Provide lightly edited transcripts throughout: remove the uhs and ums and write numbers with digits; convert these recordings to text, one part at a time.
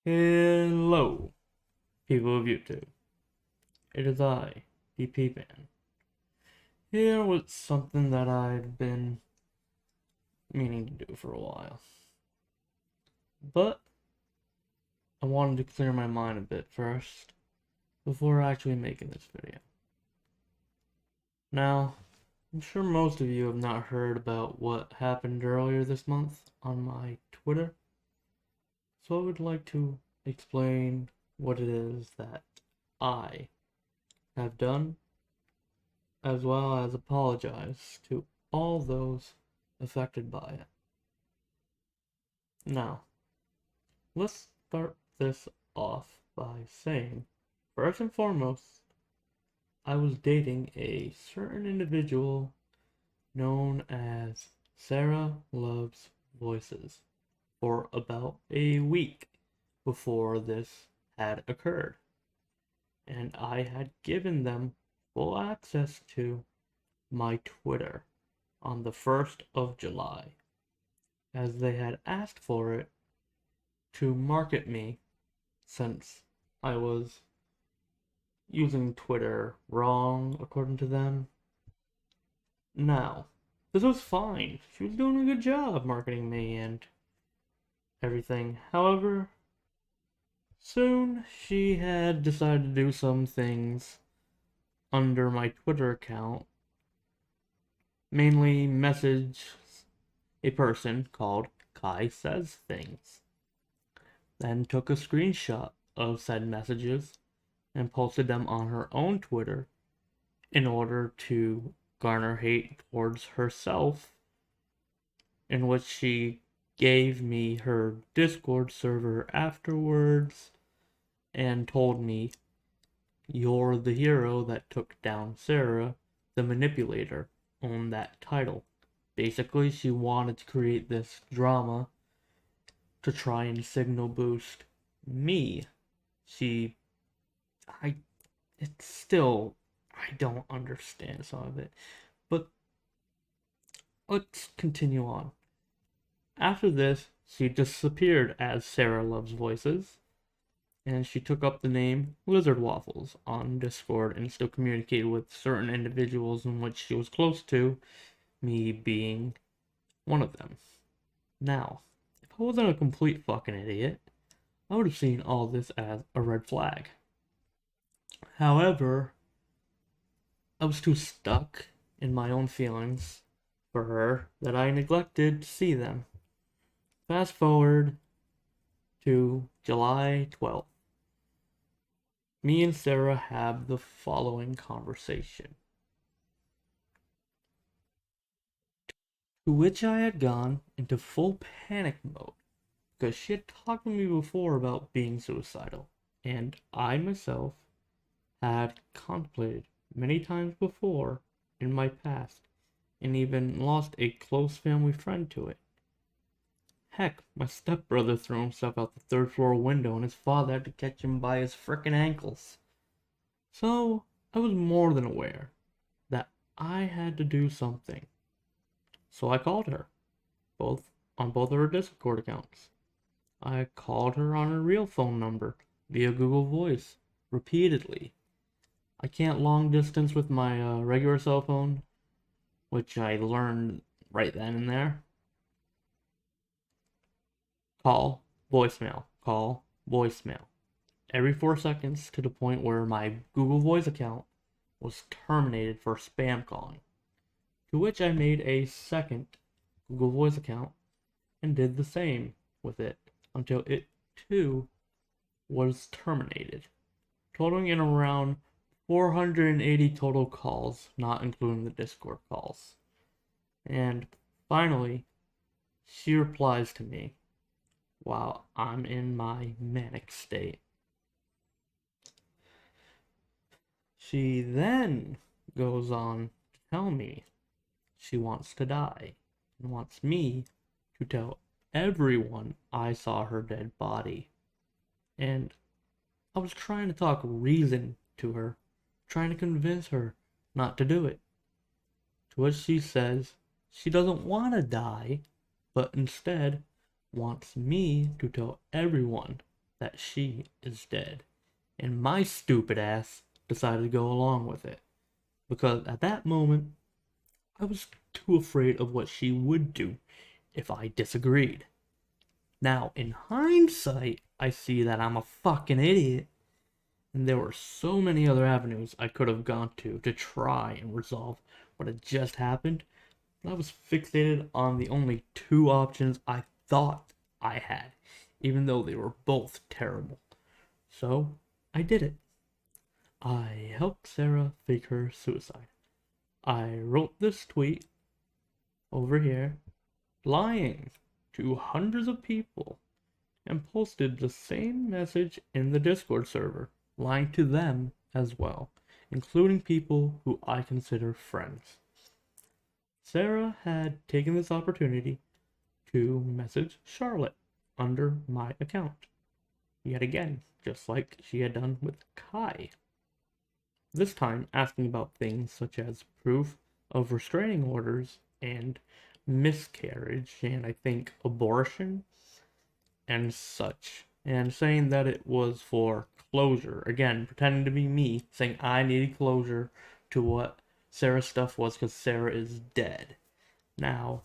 Hello, people of YouTube. It is I, DPMan, here with something that I've been meaning to do for a while. But I wanted to clear my mind a bit first, before actually making this video. Now, I'm sure most of you have not heard about what happened earlier this month on my Twitter, so I would like to explain what it is that I have done, as well as apologize to all those affected by it. Now, let's start this off by saying, first and foremost, I was dating a certain individual known as Sarah Loves Voices for about a week before this had occurred, and I had given them full access to my Twitter on the 1st of July, as they had asked for it to market me since I was using Twitter wrong, according to them. Now, this was fine. She was doing a good job marketing me and everything. However, soon she had decided to do some things under my Twitter account, mainly message a person called Kai Says Things, then took a screenshot of said messages and posted them on her own Twitter in order to garner hate towards herself, in which she gave me her Discord server afterwards and told me, "You're the hero that took down Sarah, the manipulator," on that title. Basically, she wanted to create this drama to try and signal boost me. She I it's still, I don't understand some of it. But let's continue on. After this, she disappeared as Sarah Loves Voices, and she took up the name Lizard Waffles on Discord and still communicated with certain individuals in which she was close to, me being one of them. Now, if I wasn't a complete fucking idiot, I would have seen all this as a red flag. However, I was too stuck in my own feelings for her that I neglected to see them. Fast forward to July 12th. Me and Sarah have the following conversation, to which I had gone into full panic mode because she had talked to me before about being suicidal, and I myself had contemplated many times before in my past, and even lost a close family friend to it. Heck, my stepbrother threw himself out the third floor window and his father had to catch him by his frickin' ankles. So, I was more than aware that I had to do something. So I called her, on both of her Discord accounts. I called her on her real phone number via Google Voice repeatedly. I can't long distance with my regular cell phone, which I learned right then and there. Call, voicemail, call, voicemail. Every 4 seconds, to the point where my Google Voice account was terminated for spam calling. To which I made a second Google Voice account and did the same with it until it too was terminated, totaling in around 480 total calls, not including the Discord calls. And finally, she replies to me while I'm in my manic state. She then goes on to tell me she wants to die and wants me to tell everyone I saw her dead body. And I was trying to talk reason to her, trying to convince her not to do it. To which she says she doesn't want to die, but instead wants me to tell everyone that she is dead. And my stupid ass decided to go along with it. Because at that moment, I was too afraid of what she would do if I disagreed. Now, in hindsight, I see that I'm a fucking idiot. And there were so many other avenues I could have gone to try and resolve what had just happened. But I was fixated on the only two options I thought I had, even though they were both terrible. So, I did it. I helped Sarah fake her suicide. I wrote this tweet over here, lying to hundreds of people, and posted the same message in the Discord server, lying to them as well, including people who I consider friends. Sarah had taken this opportunity to message Charlotte under my account, yet again, just like she had done with Kai. This time asking about things such as proof of restraining orders and miscarriage and I think abortion and such, and saying that it was for closure. Again, pretending to be me, saying I needed closure to what Sarah's stuff was because Sarah is dead. Now,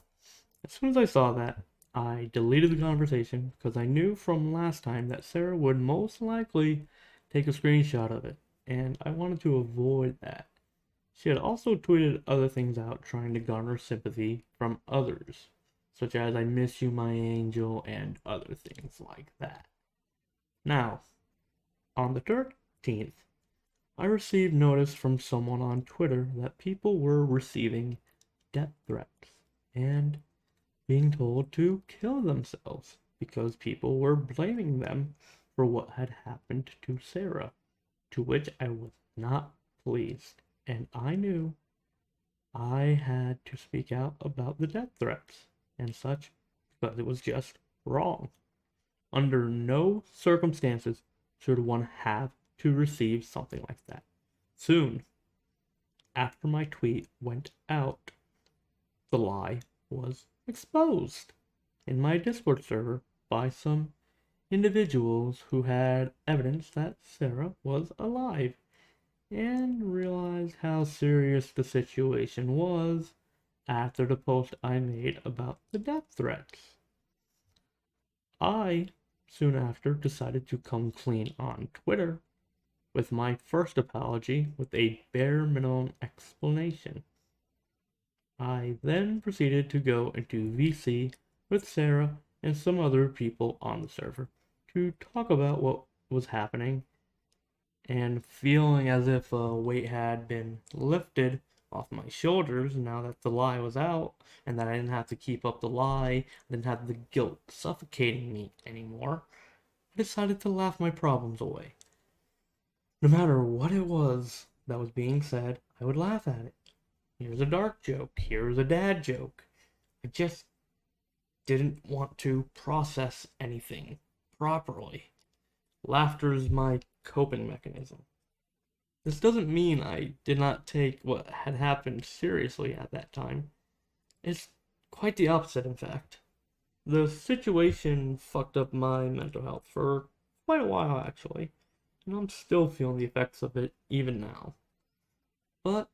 as soon as I saw that, I deleted the conversation because I knew from last time that Sarah would most likely take a screenshot of it, and I wanted to avoid that. She had also tweeted other things out trying to garner sympathy from others, such as I miss you, my angel, and other things like that. Now, on the 13th, I received notice from someone on Twitter that people were receiving death threats and being told to kill themselves because people were blaming them for what had happened to Sarah, to which I was not pleased, and I knew I had to speak out about the death threats and such because it was just wrong. Under no circumstances should one have to receive something like that. Soon after my tweet went out, the lie was exposed in my Discord server by some individuals who had evidence that Sarah was alive and realized how serious the situation was after the post I made about the death threats. I soon after decided to come clean on Twitter with my first apology with a bare minimum explanation. I then proceeded to go into VC with Sarah and some other people on the server to talk about what was happening and feeling as if a weight had been lifted off my shoulders now that the lie was out and that I didn't have to keep up the lie, I didn't have the guilt suffocating me anymore. I decided to laugh my problems away. No matter what it was that was being said, I would laugh at it. Here's a dark joke, here's a dad joke. I just didn't want to process anything properly. Laughter is my coping mechanism. This doesn't mean I did not take what had happened seriously at that time. It's quite the opposite, in fact. The situation fucked up my mental health for quite a while, actually, and I'm still feeling the effects of it even now. But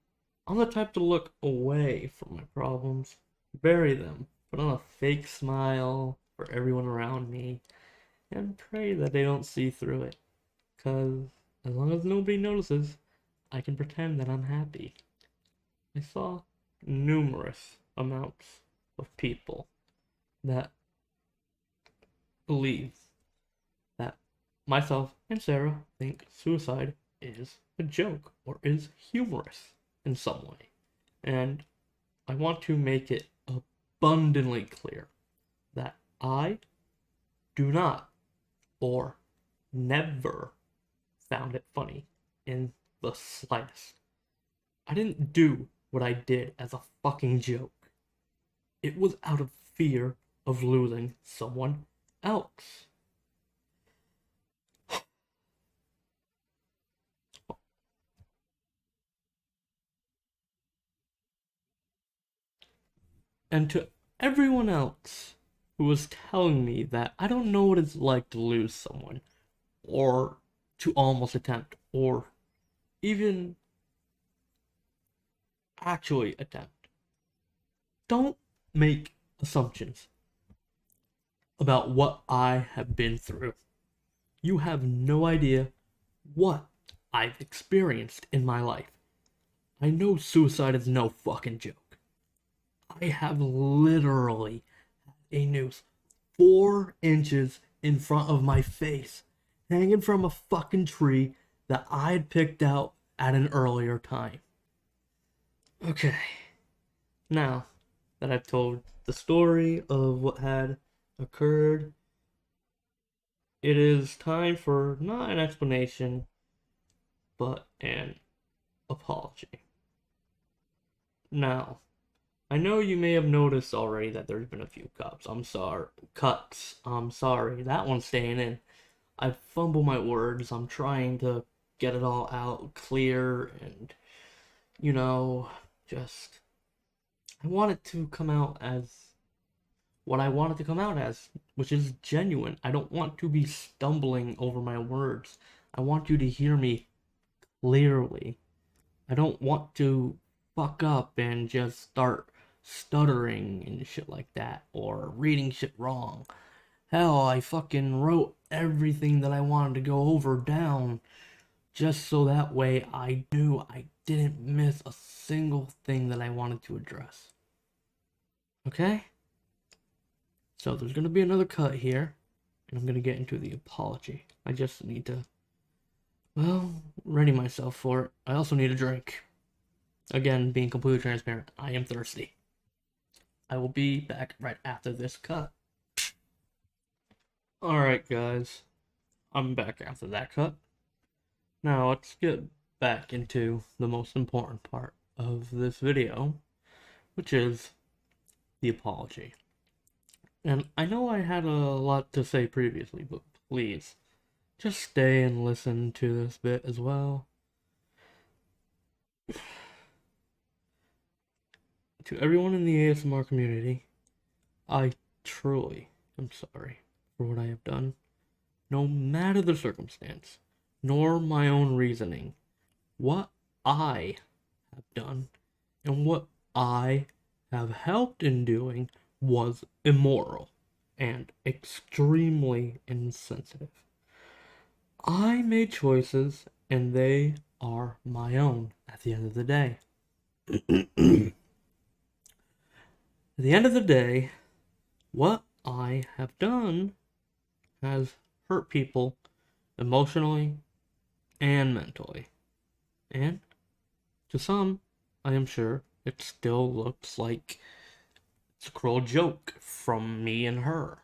I'm the type to look away from my problems, bury them, put on a fake smile for everyone around me, and pray that they don't see through it. 'Cause as long as nobody notices, I can pretend that I'm happy. I saw numerous amounts of people that believe that myself and Sarah think suicide is a joke or is humorous in some way. And I want to make it abundantly clear that I do not or never found it funny in the slightest. I didn't do what I did as a fucking joke. It was out of fear of losing someone else. And to everyone else who was telling me that I don't know what it's like to lose someone, or to almost attempt, or even actually attempt. Don't make assumptions about what I have been through. You have no idea what I've experienced in my life. I know suicide is no fucking joke. I have literally a noose 4 inches in front of my face, hanging from a fucking tree that I'd picked out at an earlier time. Okay, now that I've told the story of what had occurred, it is time for not an explanation, but an apology. Now, I know you may have noticed already that there's been a few cuts. I'm sorry. That one's staying in. I fumble my words. I'm trying to get it all out clear and, you know, just. I want it to come out as what I want it to come out as, which is genuine. I don't want to be stumbling over my words. I want you to hear me clearly. I don't want to fuck up and just start stuttering and shit like that, or reading shit wrong. Hell, I fucking wrote everything that I wanted to go over down just so that way I knew I didn't miss a single thing that I wanted to address. Okay? So there's gonna be another cut here, and I'm gonna get into the apology. I just need to, well, ready myself for it. I also need a drink. Again, being completely transparent, I am thirsty. I will be back right after this cut. Alright, guys. I'm back after that cut. Now, let's get back into the most important part of this video, which is the apology. And I know I had a lot to say previously, but please, just stay and listen to this bit as well. To everyone in the ASMR community, I truly am sorry for what I have done, no matter the circumstance, nor my own reasoning. What I have done and what I have helped in doing was immoral and extremely insensitive. I made choices and they are my own at the end of the day. At the end of the day, what I have done has hurt people emotionally and mentally. And to some, I am sure, it still looks like it's a cruel joke from me and her.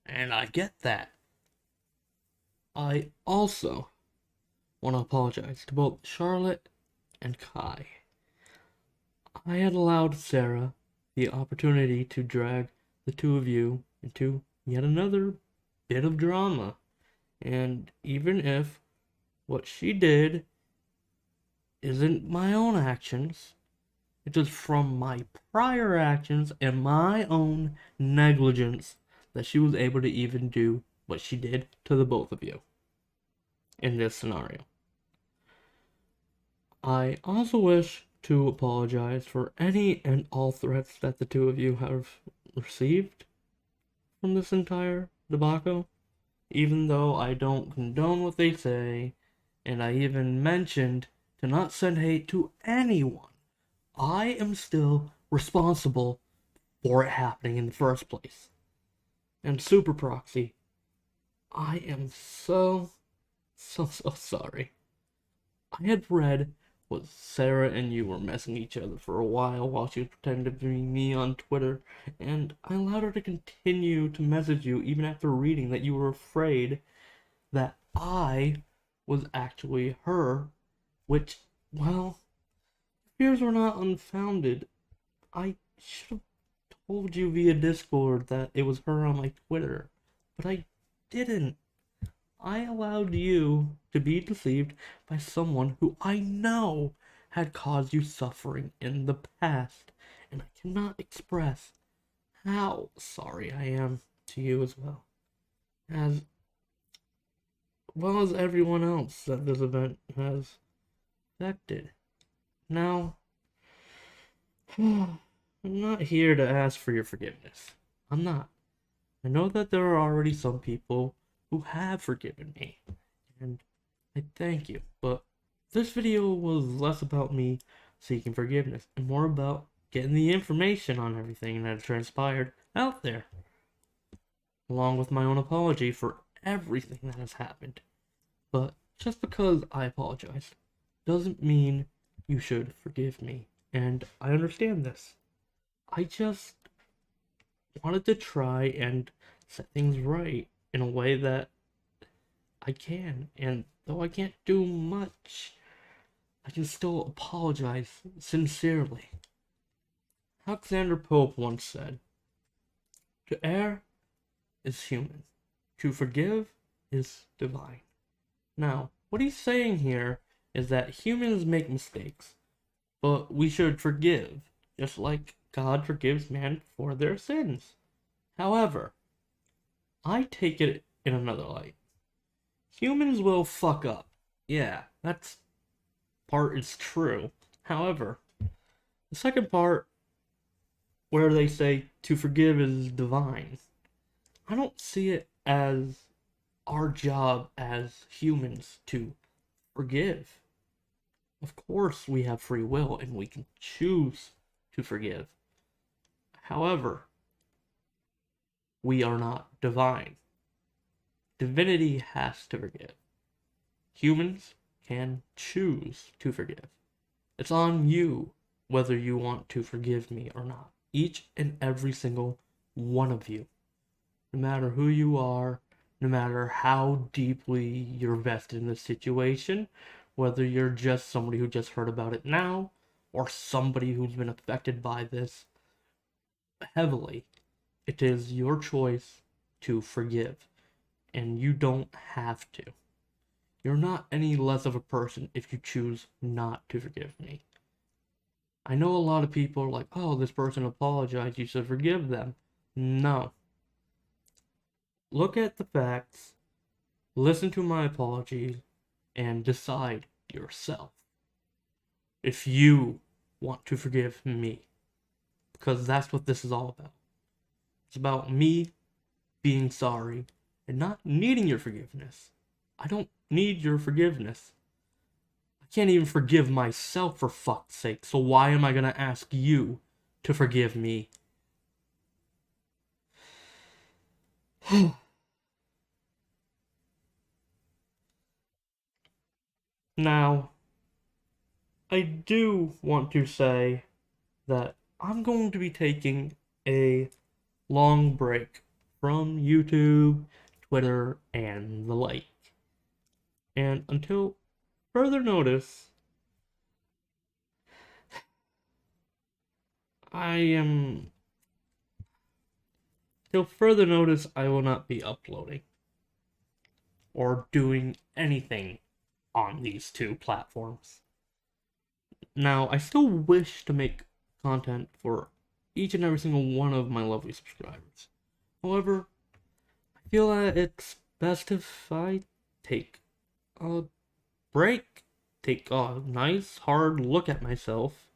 And I get that. I also want to apologize to both Charlotte and Kai. I had allowed Sarah the opportunity to drag the two of you into yet another bit of drama. And even if what she did isn't my own actions, it is from my prior actions and my own negligence that she was able to even do what she did to the both of you in this scenario. I also wish to apologize for any and all threats that the two of you have received from this entire debacle, even though I don't condone what they say, and I even mentioned to not send hate to anyone. I am still responsible for it happening in the first place. And Super Proxy, I am so sorry. I had read what Sarah and you were messing each other for a while she was pretending to be me on Twitter, and I allowed her to continue to message you even after reading that you were afraid that I was actually her, which, well, fears were not unfounded. I should have told you via Discord that it was her on my Twitter, but I didn't. I allowed you to be deceived by someone who I know had caused you suffering in the past, and I cannot express how sorry I am to you as well. As well as everyone else that this event has affected. Now, I'm not here to ask for your forgiveness. I'm not. I know that there are already some people who have forgiven me, and I thank you, but this video was less about me seeking forgiveness and more about getting the information on everything that transpired out there, along with my own apology for everything that has happened. But just because I apologize doesn't mean you should forgive me, and I understand this. I just wanted to try and set things right in a way that I can, and though I can't do much, I can still apologize sincerely. Alexander Pope once said, "To err is human, to forgive is divine." Now, what he's saying here is that humans make mistakes, but we should forgive, just like God forgives man for their sins. However, I take it in another light. Humans will fuck up. Yeah, that part is true. However, the second part, where they say to forgive is divine, I don't see it as our job as humans to forgive. Of course, we have free will and we can choose to forgive. However, we are not divine. Divinity has to forgive. Humans can choose to forgive. It's on you whether you want to forgive me or not. Each and every single one of you. No matter who you are, no matter how deeply you're vested in the situation, whether you're just somebody who just heard about it now, or somebody who's been affected by this heavily, it is your choice to forgive, and you don't have to. You're not any less of a person if you choose not to forgive me. I know a lot of people are like, oh, this person apologized, you should forgive them. No. Look at the facts, listen to my apologies, and decide yourself if you want to forgive me. Because that's what this is all about. It's about me being sorry and not needing your forgiveness. I don't need your forgiveness. I can't even forgive myself, for fuck's sake, so why am I gonna ask you to forgive me? Now, I do want to say that I'm going to be taking a long break from YouTube, Twitter, and the like. And until further notice, I am. Till further notice, I will not be uploading or doing anything on these two platforms. Now, I still wish to make content for each and every single one of my lovely subscribers. However, I feel that it's best if I take a break, take a nice hard look at myself,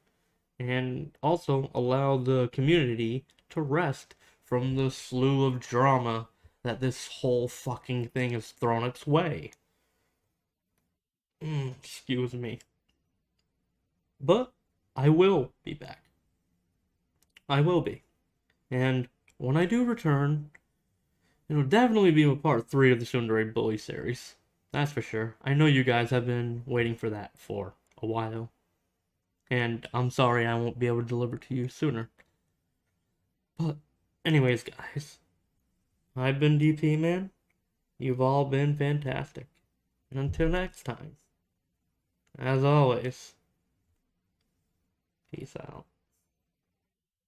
and also allow the community to rest from the slew of drama that this whole fucking thing has thrown its way. Excuse me. But I will be back. I will be. And when I do return, it'll definitely be a part 3 of the Tsundere Bully series. That's for sure. I know you guys have been waiting for that for a while. And I'm sorry I won't be able to deliver to you sooner. But anyways, guys, I've been DPMan. You've all been fantastic. And until next time, as always, peace out.